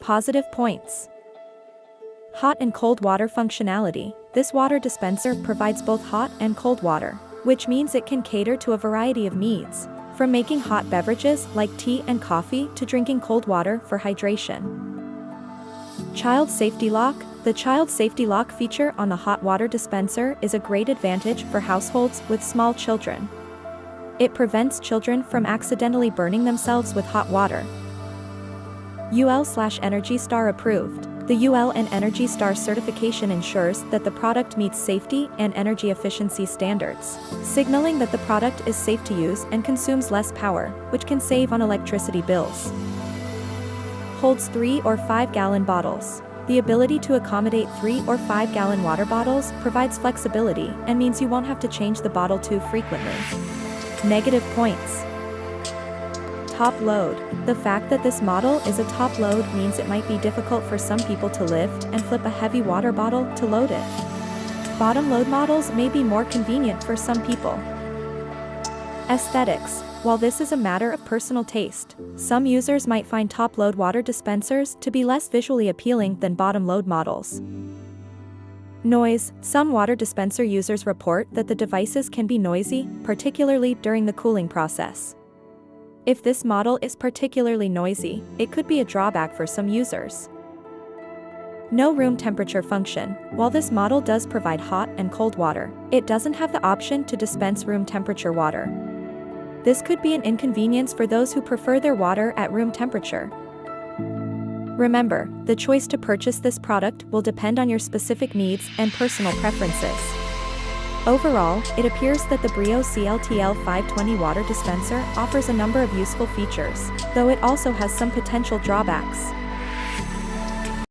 Positive points. Hot and cold water functionality. This water dispenser provides both hot and cold water, which means it can cater to a variety of needs, from making hot beverages like tea and coffee to drinking cold water for hydration. Child safety lock. The child safety lock feature on the hot water dispenser is a great advantage for households with small children. It prevents children from accidentally burning themselves with hot water. UL/Energy Star approved. The UL and Energy Star certification ensures that the product meets safety and energy efficiency standards, signaling that the product is safe to use and consumes less power, which can save on electricity bills. Holds 3 or 5 gallon bottles. The ability to accommodate 3 or 5 gallon water bottles provides flexibility and means you won't have to change the bottle too frequently. Negative points. Top load. The fact that this model is a top load means it might be difficult for some people to lift and flip a heavy water bottle to load it. Bottom load models may be more convenient for some people. Aesthetics. While this is a matter of personal taste, some users might find top load water dispensers to be less visually appealing than bottom load models. Noise. Some water dispenser users report that the devices can be noisy, particularly during the cooling process. If this model is particularly noisy, it could be a drawback for some users. No room temperature function. While this model does provide hot and cold water, it doesn't have the option to dispense room temperature water. This could be an inconvenience for those who prefer their water at room temperature. Remember, the choice to purchase this product will depend on your specific needs and personal preferences. Overall, it appears that the Brio CLTL520 water dispenser offers a number of useful features, though it also has some potential drawbacks.